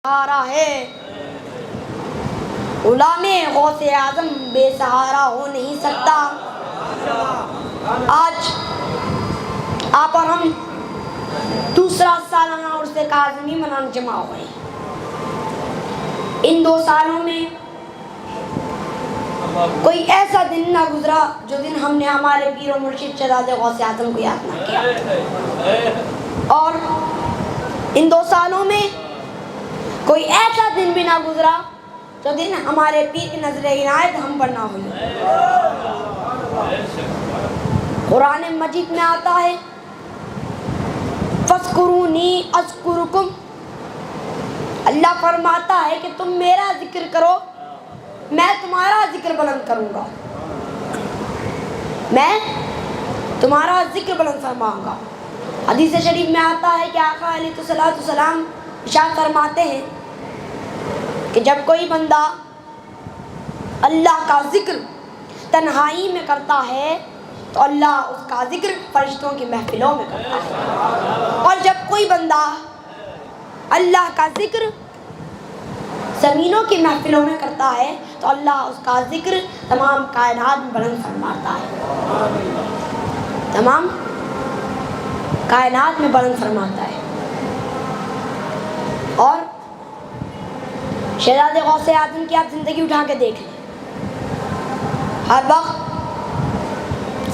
سہارا ہے غلام غوث اعظم بے سہارا ہو نہیں سکتا۔ آج آپ اور ہم دوسرا سالانہ عرس کاظمی منانے جمع ہوئے ہیں۔ ان 2 سالوں میں کوئی ایسا دن نہ گزرا جو دن ہم نے ہمارے پیر و مرشد شہزادے غوث اعظم کو یاد نہ کیا، اور ان 2 سالوں میں کوئی ایسا دن بھی نہ گزرا جو دن ہمارے پیر کی نظر عنایت ہم پر نہ ہوئی۔ قرآن مجید میں آتا ہے فَاذْكُرُونِي أَذْكُرُكُمْ، اللہ فرماتا ہے کہ تم میرا ذکر کرو، میں تمہارا ذکر بلند کروں گا، میں تمہارا ذکر بلند فرماؤں گا۔ حدیث شریف میں آتا ہے کہ آقا علیہ الصلوۃ والسلام ارشاد فرماتے ہیں کہ جب کوئی بندہ اللہ کا ذکر تنہائی میں کرتا ہے تو اللہ اس کا ذکر فرشتوں کی محفلوں میں کرتا ہے، اور جب کوئی بندہ اللہ کا ذکر زمینوں کی محفلوں میں کرتا ہے تو اللہ اس کا ذکر تمام کائنات میں بلند فرماتا ہے، تمام کائنات میں بلند فرماتا ہے۔ اور شہزادے غوث اعظم کی آپ زندگی اٹھا کے دیکھ لیں، ہر وقت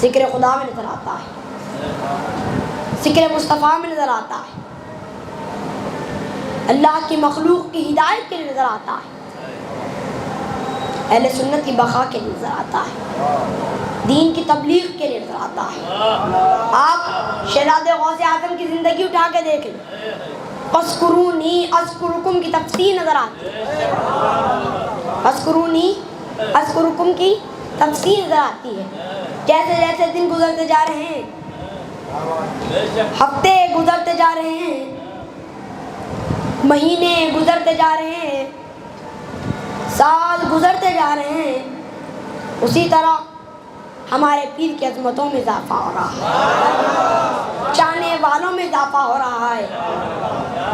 ذکر خدا میں نظر آتا ہے، ذکر مصطفیٰ میں نظر آتا ہے، اللہ کی مخلوق کی ہدایت کے لیے نظر آتا ہے، اہل سنت کی بقا کے لیے نظر آتا ہے، دین کی تبلیغ کے لیے نظر آتا ہے۔ آپ شہزادے غوث اعظم کی زندگی اٹھا کے دیکھ لیں، فَاذْكُرُونِي أَذْكُرُكُمْ کی تفسیر نظر آتی ہے، فَاذْكُرُونِي أَذْكُرُكُمْ کی تفسیر نظر آتی ہے۔ جیسے جیسے دن گزرتے جا رہے ہیں، ہفتے گزرتے جا رہے ہیں، مہینے گزرتے جا رہے ہیں، سال گزرتے جا رہے ہیں، اسی طرح ہمارے پیر کی عظمتوں میں اضافہ ہو رہا ہے، چاہنے والوں میں اضافہ ہو رہا ہے،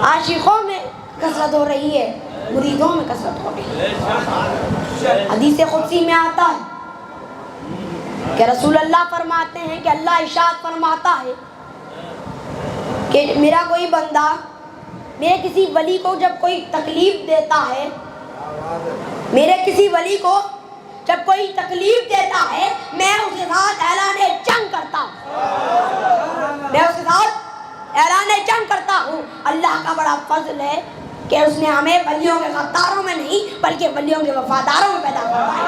عاشقوں میں کثرت ہو رہی ہے، مریدوں میں کثرت ہو رہی ہے۔ حدیث قدسی میں آتا ہے کہ رسول اللہ فرماتے ہیں کہ اللہ ارشاد فرماتا ہے کہ میرا کوئی بندہ میرے کسی ولی کو جب کوئی تکلیف دیتا ہے، میرے کسی ولی کو جب کوئی تکلیف دیتا ہے، میں اس کے ساتھ اعلان جنگ کرتا ہوں، میں اس کے ساتھ اعلان جنگ کرتا ہوں۔ اللہ کا بڑا فضل ہے کہ اس نے ہمیں ولیوں کے غداروں میں نہیں بلکہ ولیوں کے وفاداروں میں پیدا فرمایا۔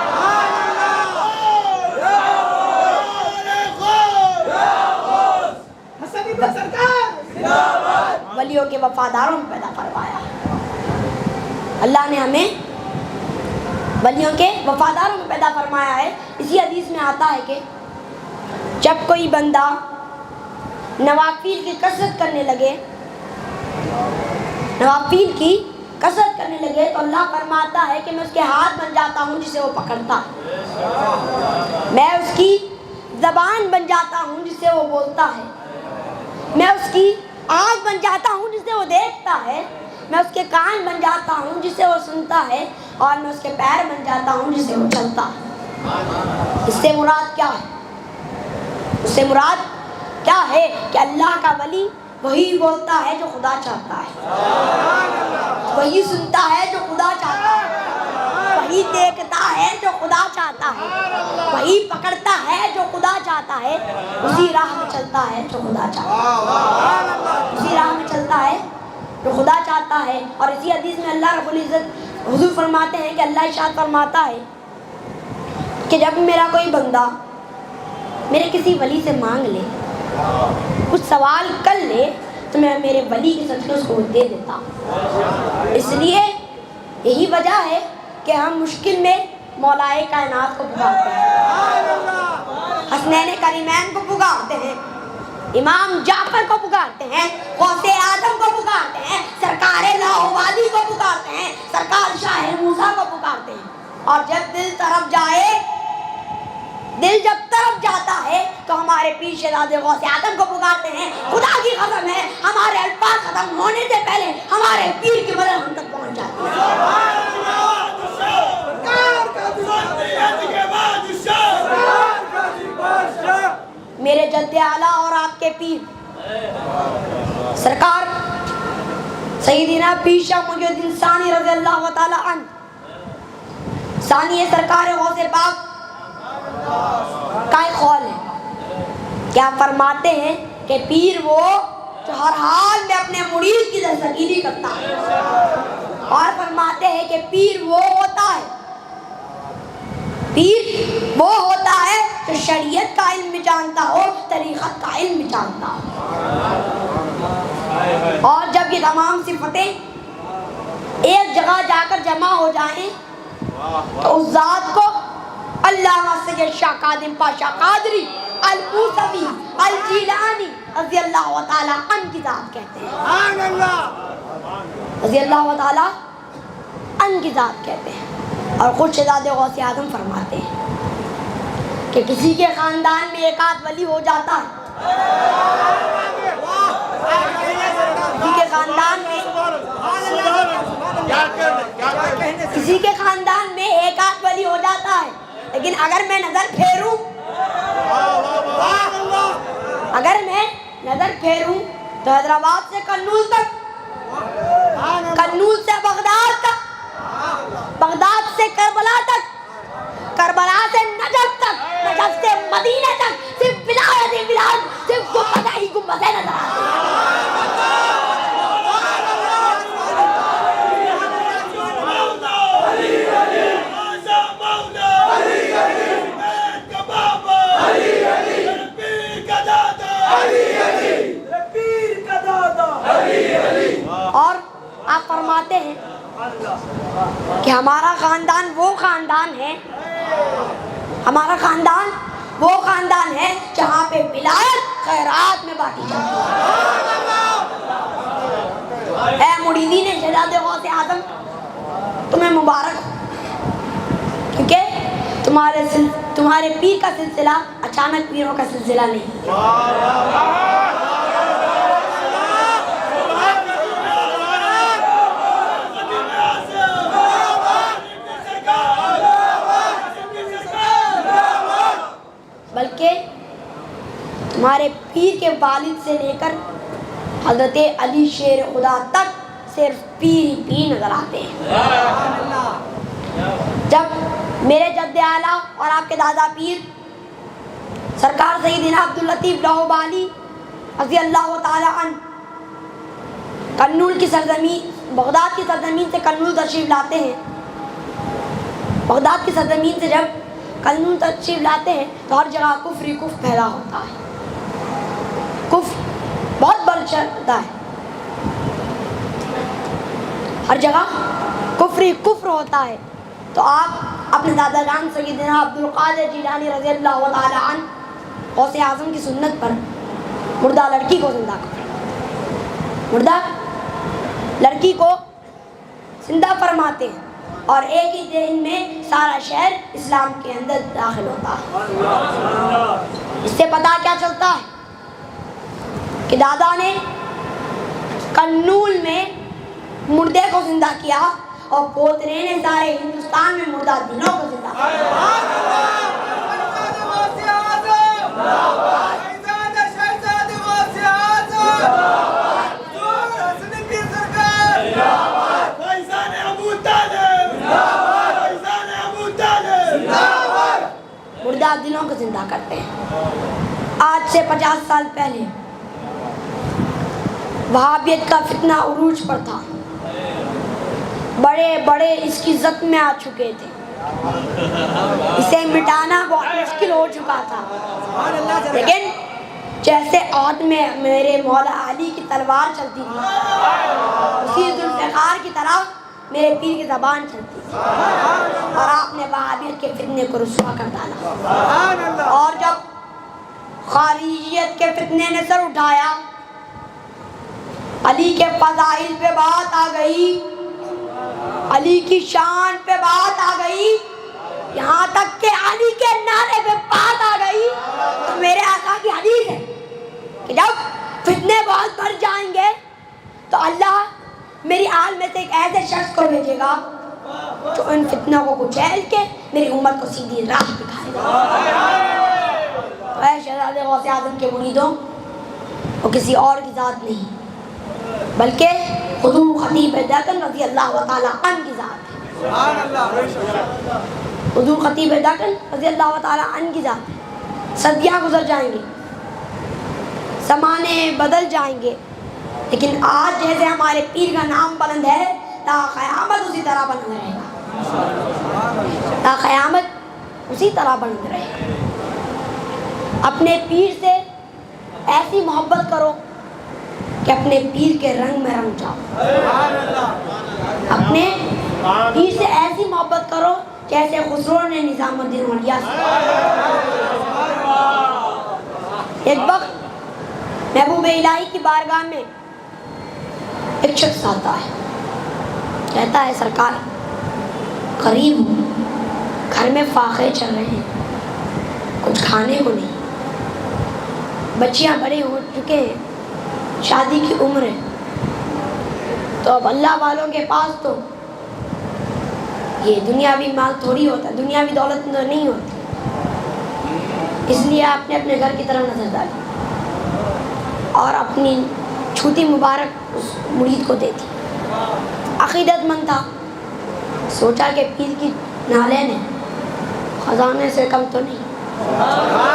ولیوں کے وفاداروں میں پیدا فرمایا، اللہ نے ہمیں ولیوں کے وفاداروں میں پیدا فرمایا ہے۔ اسی حدیث میں آتا ہے کہ جب کوئی بندہ نوافل کی کثرت کرنے لگے، نوافل کی کثرت کرنے لگے تو اللہ فرماتا ہے کہ میں اس کے ہاتھ بن جاتا ہوں جسے وہ پکڑتا ہے، میں اس کی زبان بن جاتا ہوں جس سے وہ بولتا ہے، میں اس کی آنکھ بن جاتا ہوں جس سے وہ دیکھتا ہے، میں اس کے کان بن جاتا ہوں جس سے وہ سنتا ہے، اور میں اس کے پیر بن جاتا ہوں جس سے وہ چلتا ہے۔ اس سے مراد کیا ہے؟ اس سے مراد کیا ہے کہ اللہ کا ولی وہی بولتا ہے جو خدا چاہتا ہے، وہی سنتا ہے جو خدا چاہتا ہے، وہی دیکھتا ہے جو خدا چاہتا ہے، وہی پکڑتا ہے جو خدا چاہتا ہے، اسی راہ میں چلتا ہے جو خدا چاہتا ہے، اسی راہ میں چلتا ہے جو خدا چاہتا ہے۔ اور اسی حدیث میں اللہ رب العزت حضور فرماتے ہیں کہ اللہ ارشاد فرماتا ہے کہ جب میرا کوئی بندہ میرے کسی ولی سے مانگ لے، کچھ سوال کر لے، تو میں میرے ولی کے صدقے اس کو دے دیتا ہوں۔ اس لیے یہی وجہ ہے کہ ہم مشکل میں مولائے کائنات کو پکارتے ہیں، حسنین کریمین کو پکارتے ہیں، امام جعفر کو پکارتے ہیں، غوث اعظم کو پکارتے ہیں، سرکار لاہوردی کو پکارتے ہیں، سرکار شاہ موسیٰ کو پکارتے ہیں۔ اور جب دل طرف جائے، دل جب طرف جاتا ہے تو ہمارے پیر شہزادے غوث اعظم کو پکارتے ہیں۔ خدا کی قسم ہے ہمارے الفاظ ختم ہونے سے پہلے ہمارے پیر کی مدد ہم تک پہنچ جائے۔ میرے جد اعلیٰ اور آپ کے پیر سرکار سیدنا پیر شاہ محی الدین ثانی رضی اللہ تعالی عنہ ثانی سرکار غوث پاک کا ایک قول ہے، کیا فرماتے ہیں کہ پیر وہ جو ہر حال میں اپنے مرید کی دستگیری کرتا ہے، اور فرماتے ہیں کہ پیر وہ ہوتا ہے جو شریعت کا علم جانتا ہو، طریقت کا علم جانتا ہو۔ اور جب یہ تمام صفتیں ایک جگہ جا کر جمع ہو جائیں تو اس ذات کو علامہ سید شاہ قادم پاشا قادری الموسوی الجیلانی رضی اللہ تعالی عنہ کی ذات کہتے ہیں، رضی اللہ تعالی عنہ کی ذات کہتے ہیں۔ اور خود شہزاد غوث اعظم فرماتے ہیں کہ کسی کے خاندان میں ایک آدھ ولی ہو جاتا ہے، کسی کے خاندان میں ایک آدھ ولی ہو جاتا ہے، لیکن اگر میں نظر پھیروں تو حیدرآباد سے کرنول تک، کرنول سے بغداد تک، بغداد سے کربلا تک، کربلا سے نجف تک، نجف سے مدینہ تک، صرف بلاد صرف گنبدیں ہی گنبدیں نظر آتی ہیں۔ اور آپ فرماتے ہیں کہ ہمارا خاندان وہ خاندان ہے، ہمارا خاندان وہ خاندان ہے جہاں پہ ولایت خیرات میں بانٹی جاتی ہے۔ اے مریدین شہزاد غوث اعظم، تمہیں مبارک ہو، کیونکہ تمہارے پیر کا سلسلہ اچانک پیروں کا سلسلہ نہیں ہے۔ بلکہ تمہارے پیر کے والد سے لے کر حضرت علی شیر خدا تک صرف پیر ہی پیر نظر آتے ہیں۔ جب میرے جد اعلیٰ اور آپ کے دادا پیر سرکار سیدنا عبداللطیف لاہوبالی رضی اللہ تعالی عنہ کرنول کی سرزمین، بغداد کی سرزمین سے کرنول تشریف لاتے ہیں، بغداد کی سرزمین سے جب کرنول تشریف لاتے ہیں تو ہر جگہ کفر ہی کفر پھیلا ہوتا ہے، کفر بہت بڑھ چڑھتا ہے، ہر جگہ کفر ہی کفر ہوتا ہے۔ تو آپ اپنے دادا جان سیدنا عبدالقادر جیلانی رضی اللہ تعالی عنہ غوث اعظم کی سنت پر مردہ لڑکی کو زندہ کرتے، مردہ لڑکی کو زندہ فرماتے ہیں، اور ایک ہی دن میں سارا شہر اسلام کے اندر داخل ہوتا ہے۔ اس سے پتہ کیا چلتا ہے کہ دادا نے کرنول میں مردے کو زندہ کیا اور پوترے نے سارے ہندوستان میں مردہ دلوں کو زندہ کیا۔ مردہ دلوں کو زندہ کرتے ہیں۔ آج سے 50 سال پہلے وہابیت کا فتنہ عروج پر تھا، بڑے بڑے اس کی زد میں آ چکے تھے، اسے مٹانا بہت مشکل ہو چکا تھا، لیکن جیسے عہد میں میرے مولا علی کی تلوار چلتی تھی، اسی ذوالفقار کی طرح میرے پیر کی زبان چلتی تھی، اور آپ نے وہابیت کے فتنے کو رسوا کر ڈالا۔ اور جب خارجیت کے فتنے نے سر اٹھایا، علی کے فضائل پہ بات آ گئی، علی کی شان پہ بات آ گئی، یہاں تک کہ علی کے نعرے پہ بات آ گئی، تو میرے آقا کی حدیث ہے کہ جب فتنے بہت بڑھ جائیں گے تو اللہ میری آل میں سے ایک ایسے شخص کو بھیجے گا جو ان فتنوں کو کچیل کے میری امت کو سیدھی راہ دکھائے گا۔ اے شہزادے غوث اعظم کے مریدوں، وہ کسی اور کی ذات نہیں بلکہ حضور خطیب دکن رضی اللہ تعالیٰ عنہ کی ذات ہے۔ حضور خطیب دکن رضی اللہ تعالیٰ عنہ کی ذات ہے۔ صدیاں گزر جائیں گے، زمانے بدل جائیں گے، لیکن آج جیسے ہمارے پیر کا نام بلند ہے، تا قیامت اسی طرح بلند رہے گا، تا قیامت اسی طرح بلند رہے گا۔ اپنے پیر سے ایسی محبت کرو کہ اپنے پیر کے رنگ میں رنگ جاؤ۔ اپنے پیر سے ایسی محبت کرو جیسے خسرو نے نظام الدین اولیاء سے۔ ایک وقت محبوب الہی کی بارگاہ میں ایک شخص آتا ہے، کہتا ہے سرکار غریب ہوں، گھر میں فاقے چل رہے ہیں، کچھ کھانے کو نہیں، بچیاں بڑے ہو چکے ہیں، شادی کی عمر ہے، تو اب اللہ والوں کے پاس تو یہ دنیاوی مال تھوڑی ہوتا ہے، دنیاوی دولت نہیں ہوتی، اس لیے آپ نے اپنے گھر کی طرف نظر ڈالی اور اپنی چھوٹی مبارک اس مرید کو دے دی۔ عقیدت مند تھا، سوچا کہ پیر کی نالین ہے، خزانے سے کم تو نہیں،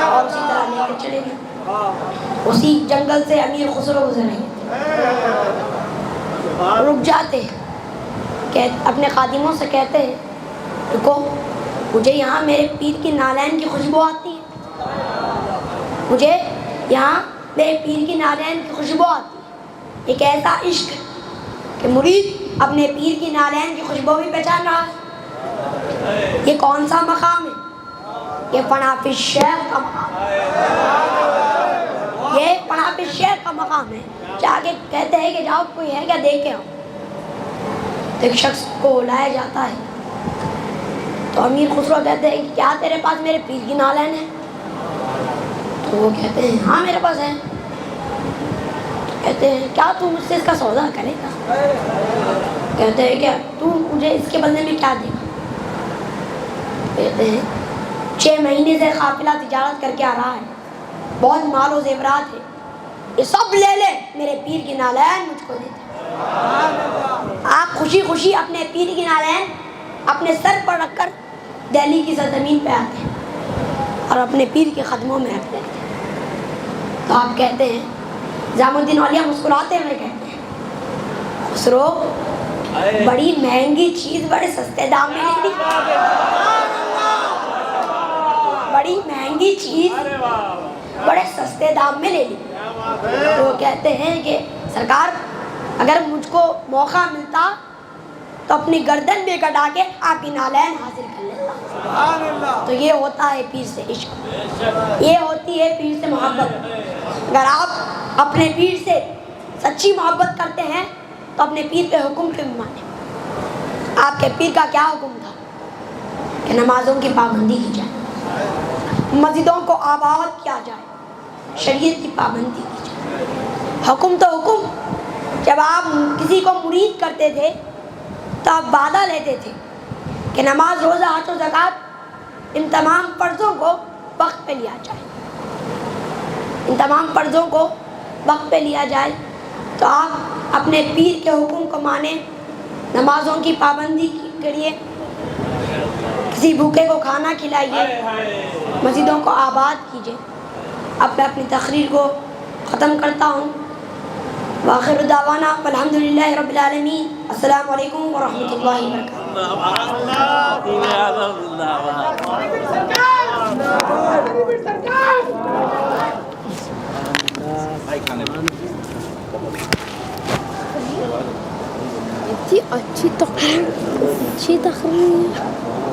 اور اسی طرح لے کے چلے گئے۔ اسی جنگل سے امیر خسرو گزرے، رک جاتے کہ اپنے خادموں سے کہتے ہیں رکو، مجھے یہاں میرے پیر کی نالین کی خوشبو آتی ہے، مجھے یہاں میرے پیر کی نالین کی خوشبو آتی ہے۔ ایک ایسا عشق کہ مرید اپنے پیر کی نالین کی خوشبو بھی پہچان رہا ہے۔ یہ کون سا مقام ہے؟ یہ فنا فی الشیخ کا مقام ہے، یہ فنا فی الشیخ کا مقام ہے۔ جا کے کہتے ہیں کہ جاؤ کوئی ہے کیا دیکھ کے آؤ، تو ایک شخص کو لایا جاتا ہے، تو امیر خسرو کہتے ہیں کہ کیا تیرے پاس میرے پیر کی نالین ہے؟ تو وہ کہتے ہیں ہاں میرے پاس ہے۔ کہتے ہیں کیا تو مجھ سے اس کا سودا کرے گا؟ کہتے ہیں کیا تو مجھے اس کے بدلے میں کیا دے گا؟ کہتے ہیں 6 مہینے سے قافلہ تجارت کر کے آ رہا ہے، بہت مال و زیورات ہے، یہ سب لے لے، میرے پیر کی نالین مجھ کو دے دے۔ آپ خوشی خوشی اپنے پیر کی نالین اپنے سر پر رکھ کر دہلی کی سرزمین پہ آتے ہیں اور اپنے پیر کے قدموں میں رکھ دیتے ہیں۔ تو آپ کہتے ہیں نظام الدین اولیاء مسکراتے ہوئے کہتے ہیں خسرو بڑی مہنگی چیز بڑے سستے دام میں لے لی، بڑی مہنگی چیز بڑے سستے دام میں لے لی۔ وہ کہتے ہیں کہ سرکار اگر مجھ کو موقع ملتا تو اپنی گردن بھی کٹا کے آپ کی نالین حاصل کر لیتا۔ تو یہ ہوتا ہے پیر سے عشق، یہ ہوتی ہے پیر سے محبت۔ اگر آپ اپنے پیر سے سچی محبت کرتے ہیں تو اپنے پیر کے حکم کے مانیں۔ آپ کے پیر کا کیا حکم تھا کہ نمازوں کی پابندی کی جائے، مسجدوں کو آباد کیا جائے، شریعت کی پابندی کی جائے۔ حکم تو حکم، جب آپ کسی کو مرید کرتے تھے تو آپ وعدہ لیتے تھے کہ نماز، روزہ، حج و زکوٰۃ ان تمام فرضوں کو وقت پہ لیا جائے، ان تمام فرضوں کو وقت پہ لیا جائے۔ تو آپ اپنے پیر کے حکم کو مانیں، نمازوں کی پابندی کریے، کسی بھوکے کو کھانا کھلائیے، مسجدوں کو آباد کیجیے۔ اب میں اپنی تقریر کو ختم کرتا ہوں۔ وآخر دعوانا الحمدللہ رب العالمین۔ السلام علیکم ورحمۃ اللہ اچھی تقریر